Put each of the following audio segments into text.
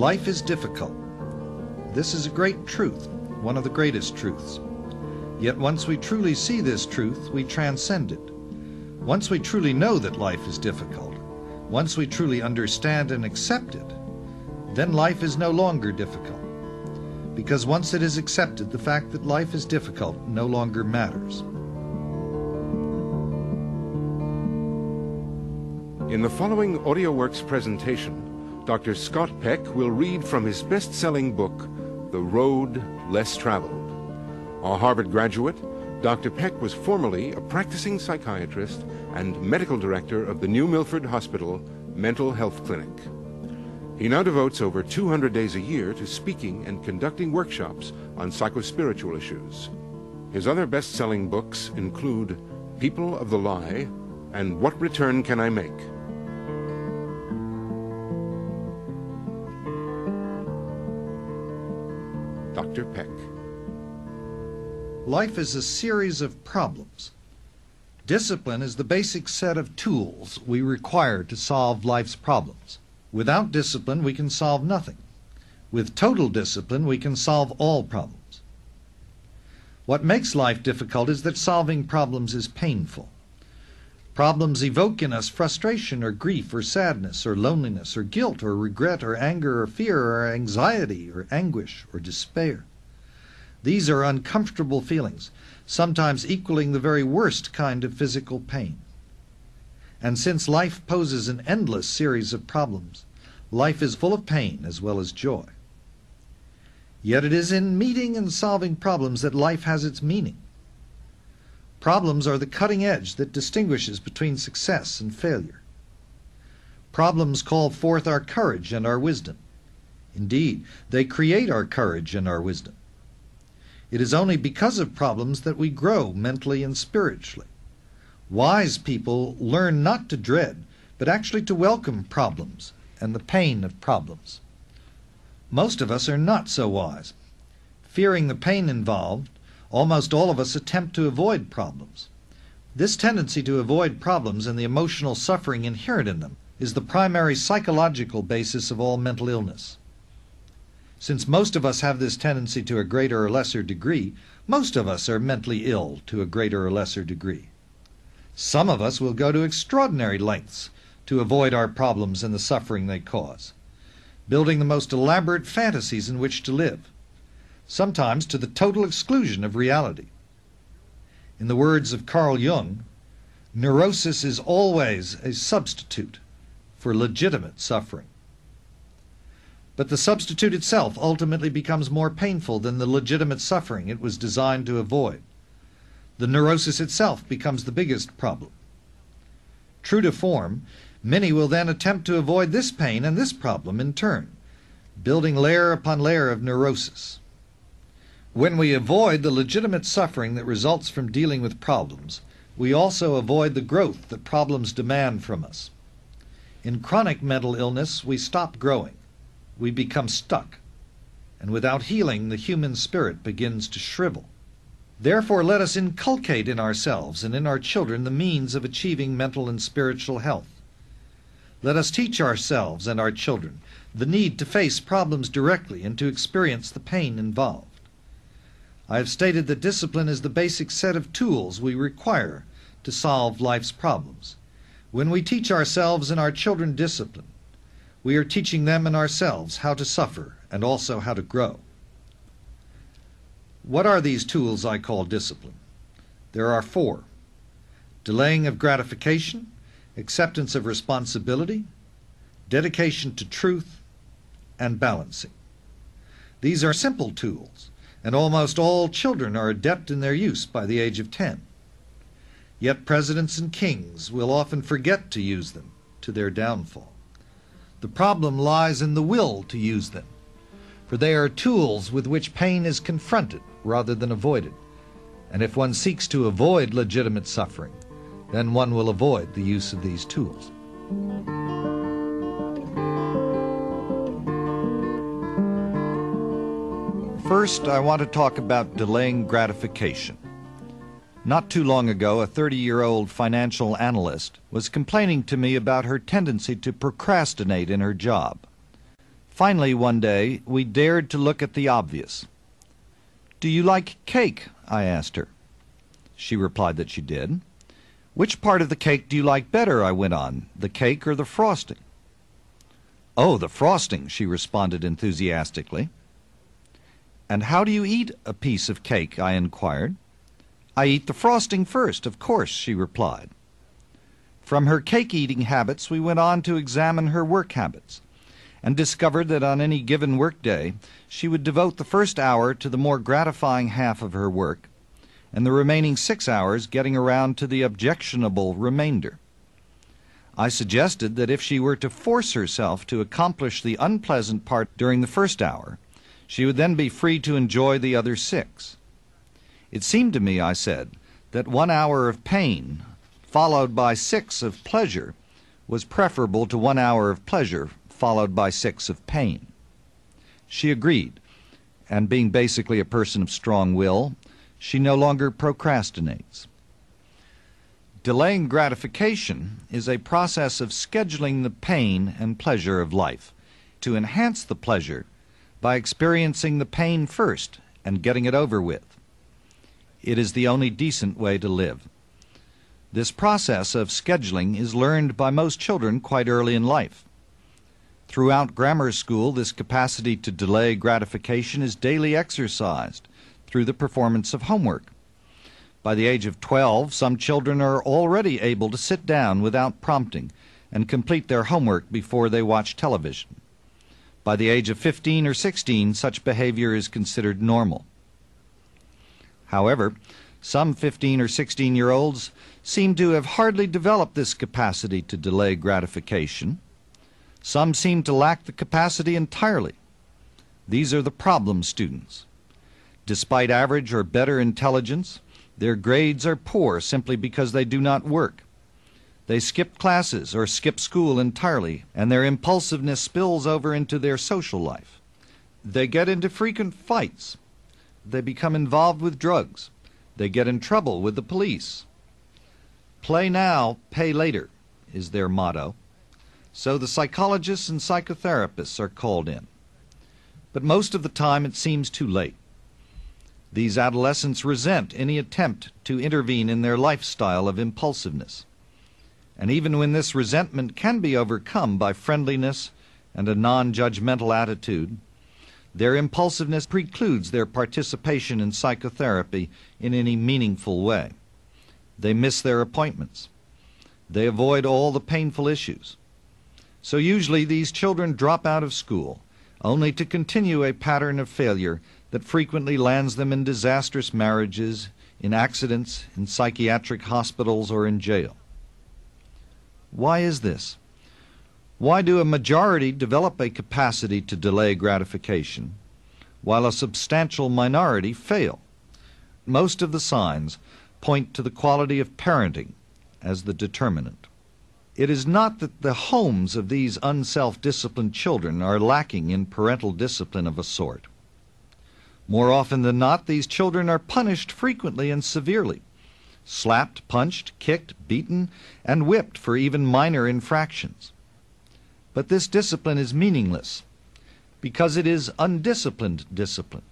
Life is difficult. This is a great truth, one of the greatest truths. Yet once we truly see this truth, we transcend it. Once we truly know that life is difficult, once we truly understand and accept it, then life is no longer difficult. Because once it is accepted, the fact that life is difficult no longer matters. In the following AudioWorks presentation, Dr. Scott Peck will read from his best-selling book, The Road Less Traveled. A Harvard graduate, Dr. Peck was formerly a practicing psychiatrist and medical director of the New Milford Hospital Mental Health Clinic. He now devotes over 200 days a year to speaking and conducting workshops on psychospiritual issues. His other best-selling books include People of the Lie and What Return Can I Make? Dr. Peck. Life is a series of problems. Discipline is the basic set of tools we require to solve life's problems. Without discipline, we can solve nothing. With total discipline, we can solve all problems. What makes life difficult is that solving problems is painful. Problems evoke in us frustration or grief or sadness or loneliness or guilt or regret or anger or fear or anxiety or anguish or despair. These are uncomfortable feelings, sometimes equaling the very worst kind of physical pain. And since life poses an endless series of problems, life is full of pain as well as joy. Yet it is in meeting and solving problems that life has its meaning. Problems are the cutting edge that distinguishes between success and failure. Problems call forth our courage and our wisdom. Indeed, they create our courage and our wisdom. It is only because of problems that we grow mentally and spiritually. Wise people learn not to dread, but actually to welcome problems and the pain of problems. Most of us are not so wise. Fearing the pain involved, almost all of us attempt to avoid problems. This tendency to avoid problems and the emotional suffering inherent in them is the primary psychological basis of all mental illness. Since most of us have this tendency to a greater or lesser degree, most of us are mentally ill to a greater or lesser degree. Some of us will go to extraordinary lengths to avoid our problems and the suffering they cause, building the most elaborate fantasies in which to live, sometimes to the total exclusion of reality. In the words of Carl Jung, neurosis is always a substitute for legitimate suffering. But the substitute itself ultimately becomes more painful than the legitimate suffering it was designed to avoid. The neurosis itself becomes the biggest problem. True to form, many will then attempt to avoid this pain and this problem in turn, building layer upon layer of neurosis. When we avoid the legitimate suffering that results from dealing with problems, we also avoid the growth that problems demand from us. In chronic mental illness, we stop growing. We become stuck. And without healing, the human spirit begins to shrivel. Therefore, let us inculcate in ourselves and in our children the means of achieving mental and spiritual health. Let us teach ourselves and our children the need to face problems directly and to experience the pain involved. I have stated that discipline is the basic set of tools we require to solve life's problems. When we teach ourselves and our children discipline, we are teaching them and ourselves how to suffer and also how to grow. What are these tools I call discipline? There are four: delaying of gratification, acceptance of responsibility, dedication to truth, and balancing. These are simple tools, and almost all children are adept in their use by the age of 10. Yet presidents and kings will often forget to use them, to their downfall. The problem lies in the will to use them, for they are tools with which pain is confronted rather than avoided. And if one seeks to avoid legitimate suffering, then one will avoid the use of these tools. First, I want to talk about delaying gratification. Not too long ago, a 30-year-old financial analyst was complaining to me about her tendency to procrastinate in her job. Finally, one day, we dared to look at the obvious. "Do you like cake?" I asked her. She replied that she did. "Which part of the cake do you like better?" I went on, "the cake or the frosting?" "Oh, the frosting," she responded enthusiastically. "And how do you eat a piece of cake?" I inquired. "I eat the frosting first, of course," she replied. From her cake-eating habits, we went on to examine her work habits, and discovered that on any given workday she would devote the first hour to the more gratifying half of her work, and the remaining 6 hours getting around to the objectionable remainder. I suggested that if she were to force herself to accomplish the unpleasant part during the first hour, she would then be free to enjoy the other 6. It seemed to me, I said, that 1 hour of pain, followed by 6 of pleasure, was preferable to 1 hour of pleasure, followed by 6 of pain. She agreed, and being basically a person of strong will, she no longer procrastinates. Delaying gratification is a process of scheduling the pain and pleasure of life to enhance the pleasure by experiencing the pain first and getting it over with. It is the only decent way to live. This process of scheduling is learned by most children quite early in life. Throughout grammar school, this capacity to delay gratification is daily exercised through the performance of homework. By the age of 12, some children are already able to sit down without prompting and complete their homework before they watch television. By the age of 15 or 16, such behavior is considered normal. However, some 15 or 16-year-olds seem to have hardly developed this capacity to delay gratification. Some seem to lack the capacity entirely. These are the problem students. Despite average or better intelligence, their grades are poor simply because they do not work. They skip classes or skip school entirely, and their impulsiveness spills over into their social life. They get into frequent fights. They become involved with drugs. They get in trouble with the police. "Play now, pay later" is their motto. So the psychologists and psychotherapists are called in. But most of the time it seems too late. These adolescents resent any attempt to intervene in their lifestyle of impulsiveness. And even when this resentment can be overcome by friendliness and a non-judgmental attitude, their impulsiveness precludes their participation in psychotherapy in any meaningful way. They miss their appointments. They avoid all the painful issues. So usually these children drop out of school, only to continue a pattern of failure that frequently lands them in disastrous marriages, in accidents, in psychiatric hospitals, or in jail. Why is this? Why do a majority develop a capacity to delay gratification, while a substantial minority fail? Most of the signs point to the quality of parenting as the determinant. It is not that the homes of these unself-disciplined children are lacking in parental discipline of a sort. More often than not, these children are punished frequently and severely, slapped, punched, kicked, beaten, and whipped for even minor infractions. But this discipline is meaningless because it is undisciplined discipline.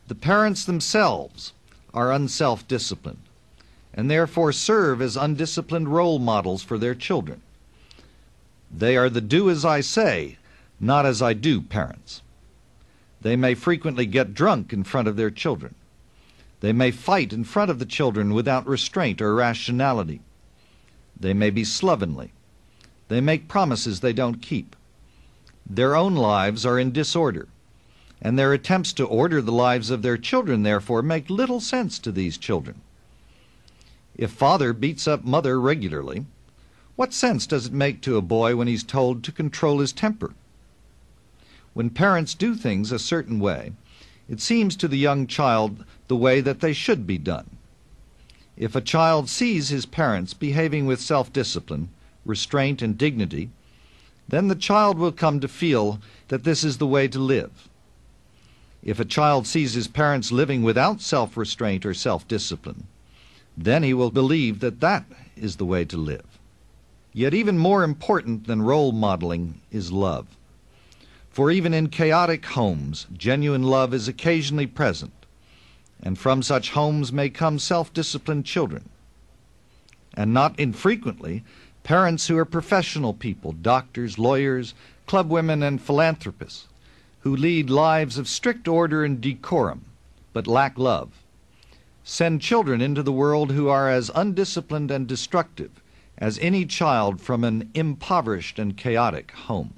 The parents themselves are unself-disciplined and therefore serve as undisciplined role models for their children. They are the do as I say, not as I do parents. They may frequently get drunk in front of their children. They may fight in front of the children without restraint or rationality. They may be slovenly. They make promises they don't keep. Their own lives are in disorder, and their attempts to order the lives of their children, therefore, make little sense to these children. If father beats up mother regularly, what sense does it make to a boy when he's told to control his temper? When parents do things a certain way, it seems to the young child the way that they should be done. If a child sees his parents behaving with self-discipline, restraint, and dignity, then the child will come to feel that this is the way to live. If a child sees his parents living without self-restraint or self-discipline, then he will believe that that is the way to live. Yet even more important than role modeling is love. For even in chaotic homes, genuine love is occasionally present, and from such homes may come self-disciplined children. And not infrequently, parents who are professional people, doctors, lawyers, clubwomen, and philanthropists, who lead lives of strict order and decorum, but lack love, send children into the world who are as undisciplined and destructive as any child from an impoverished and chaotic home.